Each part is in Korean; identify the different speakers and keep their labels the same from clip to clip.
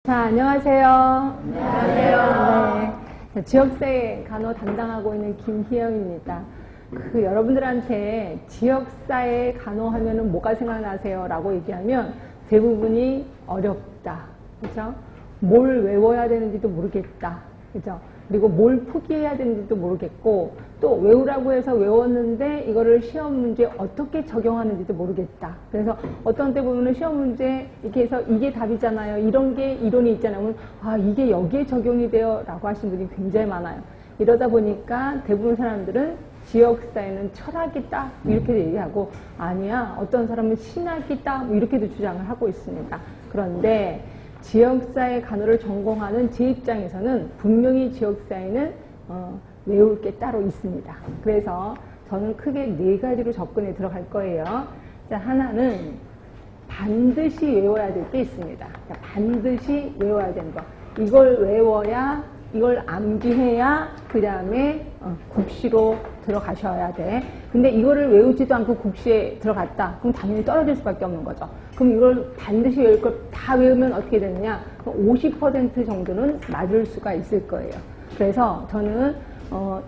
Speaker 1: 자, 안녕하세요.
Speaker 2: 안녕하세요.
Speaker 1: 네, 지역사회 간호 담당하고 있는 김희영입니다. 여러분들한테 지역사회 간호하면은 뭐가 생각나세요? 라고 얘기하면 대부분이 어렵다. 그죠? 뭘 외워야 되는지도 모르겠다. 그죠? 그리고 뭘 포기해야 되는지도 모르겠고, 또 외우라고 해서 외웠는데 이거를 시험 문제에 어떻게 적용하는지도 모르겠다. 그래서 어떤 때 보면은 시험 문제 이렇게 해서 이게 답이잖아요. 이런 게 이론이 있잖아요. 그러면 아, 이게 여기에 적용이 돼요. 라고 하시는 분이 굉장히 많아요. 이러다 보니까 대부분 사람들은 지역사회는 철학이다. 이렇게 얘기하고, 아니야. 어떤 사람은 신학이다. 이렇게도 주장을 하고 있습니다. 그런데 지역사회 간호를 전공하는 제 입장에서는 분명히 지역사회는 외울 게 따로 있습니다. 그래서 저는 크게 4가지로 접근에 들어갈 거예요. 자, 하나는 반드시 외워야 될 게 있습니다. 자, 반드시 외워야 되는 거. 이걸 외워야, 이걸 암기해야 그 다음에 국시로 들어가셔야 돼. 근데 이거를 외우지도 않고 국시에 들어갔다. 그럼 당연히 떨어질 수밖에 없는 거죠. 그럼 이걸 반드시 외울 걸 다 외우면 어떻게 되느냐? 50% 정도는 맞을 수가 있을 거예요. 그래서 저는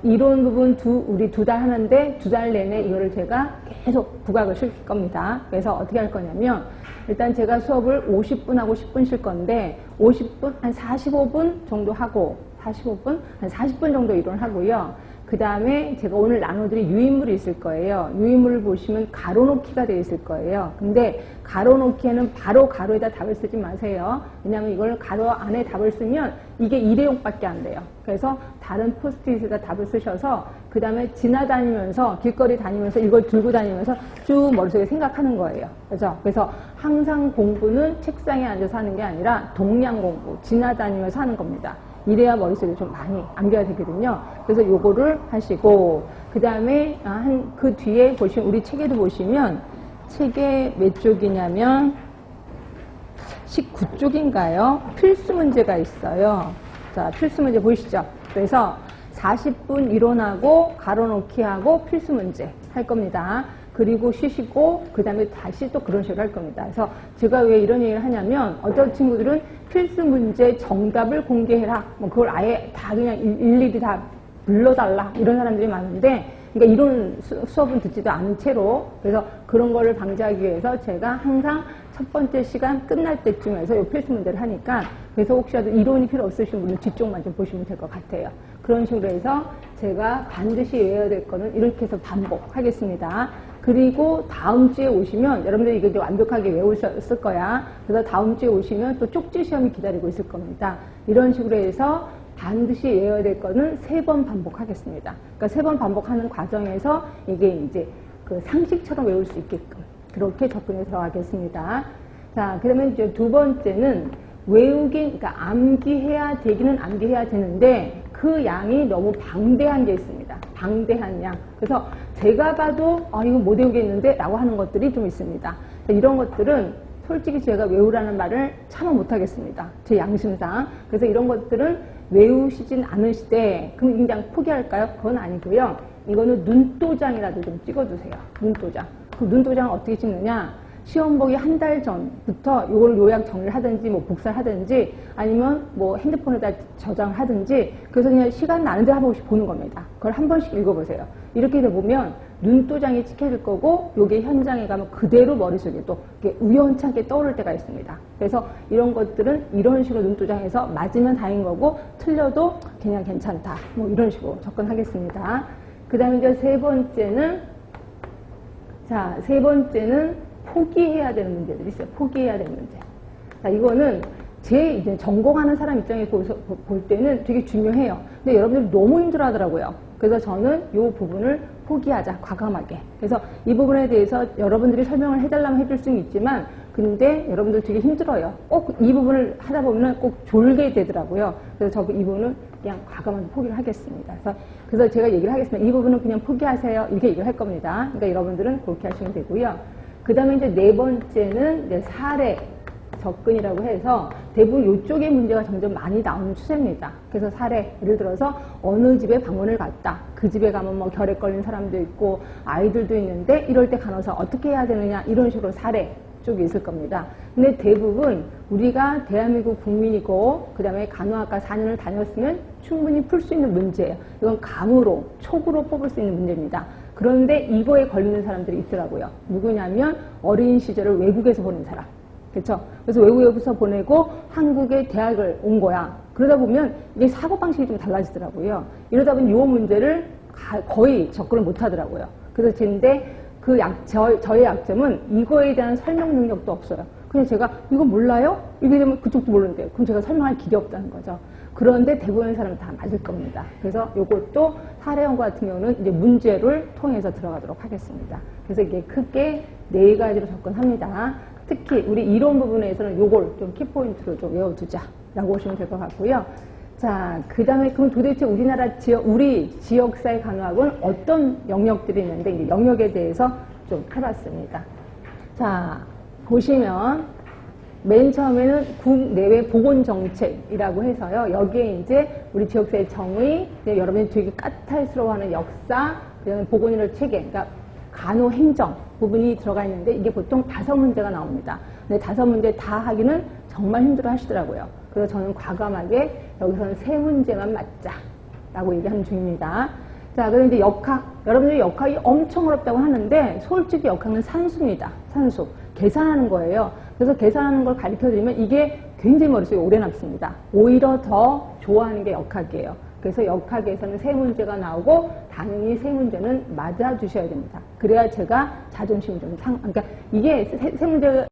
Speaker 1: 이론 부분 우리 2달 하는데 2달 내내 이거를 제가 계속 부각을 시킬 겁니다. 그래서 어떻게 할 거냐면, 일단 제가 수업을 50분 하고 10분 쉴 건데 50분, 한 45분 정도 하고 45분, 한 40분 정도 이론을 하고요. 그 다음에 제가 오늘 나눠드릴 유인물이 있을 거예요. 유인물을 보시면 가로놓기가 되어 있을 거예요. 근데 가로놓기에는 바로 가로에다 답을 쓰지 마세요. 왜냐하면 이걸 가로 안에 답을 쓰면 이게 일회용밖에 안 돼요. 그래서 다른 포스트잇에다 답을 쓰셔서 그 다음에 지나다니면서 길거리 다니면서 이걸 들고 다니면서 쭉 머릿속에 생각하는 거예요. 그래서 항상 공부는 책상에 앉아서 하는 게 아니라 동량 공부, 지나다니면서 하는 겁니다. 이래야 머릿속에 좀 많이 암기가 되거든요. 그래서 요거를 하시고, 그 다음에 그 뒤에 보시면, 우리 책에도 보시면, 책에 몇 쪽이냐면 19쪽인가요? 필수 문제가 있어요. 자, 필수 문제 보이시죠? 그래서 40분 이론하고 가로놓기 하고 필수 문제 할 겁니다. 그리고 쉬시고 그 다음에 다시 또 그런 식으로 할 겁니다. 그래서 제가 왜 이런 얘기를 하냐면, 어떤 친구들은 필수 문제 정답을 공개해라, 뭐 그걸 아예 다 그냥 일일이 다 불러달라, 이런 사람들이 많은데, 그러니까 이런 수업은 듣지도 않은 채로, 그래서 그런 거를 방지하기 위해서 제가 항상 첫 번째 시간 끝날 때쯤에서 이 필수 문제를 하니까, 그래서 혹시라도 이론이 필요 없으신 분은 뒤쪽만 좀 보시면 될 것 같아요. 그런 식으로 해서 제가 반드시 외워야 될 거는 이렇게 해서 반복하겠습니다. 그리고 다음 주에 오시면, 여러분들이 이거 이제 완벽하게 외우셨을 거야. 그래서 다음 주에 오시면 또 쪽지 시험이 기다리고 있을 겁니다. 이런 식으로 해서 반드시 외워야 될 거는 3번 반복하겠습니다. 그러니까 3번 반복하는 과정에서 이게 이제 그 상식처럼 외울 수 있게끔 그렇게 접근해 들어가겠습니다. 자, 그러면 이제 2번째는 그러니까 암기해야 되기는 암기해야 되는데 그 양이 너무 방대한 게 있습니다. 방대한 양. 그래서 제가 봐도 이거 못 외우겠는데 라고 하는 것들이 좀 있습니다. 이런 것들은 솔직히 제가 외우라는 말을 참아 못하겠습니다. 제 양심상. 그래서 이런 것들은 외우시진 않으시되 그럼 그냥 포기할까요? 그건 아니고요. 이거는 눈도장이라도 좀 찍어두세요. 눈도장. 그 눈도장을 어떻게 찍느냐? 시험 보기 한 달 전부터 이걸 요약 정리를 하든지 뭐 복사를 하든지 아니면 뭐 핸드폰에다 저장을 하든지, 그래서 그냥 시간 나는 데 한 번씩 보는 겁니다. 그걸 한 번씩 읽어보세요. 이렇게 해보면 눈도장이 찍혀질 거고, 요게 현장에 가면 그대로 머릿속에 또 우연찮게 떠오를 때가 있습니다. 그래서 이런 것들은 이런 식으로 눈도장에서 맞으면 다행인 거고, 틀려도 그냥 괜찮다, 뭐 이런 식으로 접근하겠습니다. 그 다음에 이제 세 번째는 포기해야 되는 문제들이 있어요. 포기해야 되는 문제. 자, 이거는 제 이제 전공하는 사람 입장에서 볼 때는 되게 중요해요. 근데 여러분들이 너무 힘들어 하더라고요. 그래서 저는 이 부분을 포기하자, 과감하게. 그래서 이 부분에 대해서 여러분들이 설명을 해달라면 해줄 수는 있지만, 근데 여러분들 되게 힘들어요. 꼭 이 부분을 하다 보면 꼭 졸게 되더라고요. 그래서 이 부분은 그냥 과감하게 포기를 하겠습니다. 그래서 제가 얘기를 하겠습니다. 이 부분은 그냥 포기하세요. 이렇게 얘기를 할 겁니다. 그러니까 여러분들은 그렇게 하시면 되고요. 그 다음에 이제 4번째는 이제 사례 접근이라고 해서 대부분 이쪽의 문제가 점점 많이 나오는 추세입니다. 그래서 사례, 예를 들어서 어느 집에 방문을 갔다. 그 집에 가면 뭐 결핵 걸린 사람도 있고 아이들도 있는데 이럴 때 간호사 어떻게 해야 되느냐, 이런 식으로 사례 쪽이 있을 겁니다. 근데 대부분 우리가 대한민국 국민이고 그 다음에 간호학과 4년을 다녔으면 충분히 풀 수 있는 문제예요. 이건 감으로, 촉으로 뽑을 수 있는 문제입니다. 그런데 이거에 걸리는 사람들이 있더라고요. 누구냐면 어린 시절을 외국에서 보낸 사람. 그렇죠? 그래서 외국에서 보내고 한국에 대학을 온 거야. 그러다 보면 이게 사고방식이 좀 달라지더라고요. 이러다 보면 이 문제를 거의 접근을 못 하더라고요. 그래서 근데 저의 약점은 이거에 대한 설명 능력도 없어요. 그냥 제가 이거 몰라요? 이게 되면 그쪽도 모르는데요. 그럼 제가 설명할 길이 없다는 거죠. 그런데 대부분의 사람은 다 맞을 겁니다. 그래서 이것도 사례 연구 같은 경우는 이제 문제를 통해서 들어가도록 하겠습니다. 그래서 이게 크게 4가지로 접근합니다. 특히 우리 이론 부분에서는 요걸 좀 키포인트로 좀 외워두자라고 보시면 될 것 같고요. 자, 그 다음에 그럼 도대체 우리 지역사회 간호학은 어떤 영역들이 있는데 이 영역에 대해서 좀 해봤습니다. 자, 보시면 맨 처음에는 국내외 보건정책이라고 해서요. 여기에 이제 우리 지역사회 정의, 여러분이 되게 까탈스러워하는 역사, 그다음에 보건의료 체계, 그러니까 간호행정 부분이 들어가 있는데 이게 보통 5문제가 나옵니다. 근데 5문제 다 하기는 정말 힘들어 하시더라고요. 그래서 저는 과감하게 여기서는 3문제만 맞자라고 얘기하는 중입니다. 자, 그럼 이제 역학. 여러분들이 역학이 엄청 어렵다고 하는데 솔직히 역학은 산수입니다. 산수. 계산하는 거예요. 그래서 계산하는 걸 가르쳐드리면 이게 굉장히 머릿속에 오래 남습니다. 오히려 더 좋아하는 게 역학이에요. 그래서 역학에서는 3문제가 나오고 당연히 3문제는 맞아주셔야 됩니다. 그래야 제가 자존심이 좀 그러니까 이게 3문제가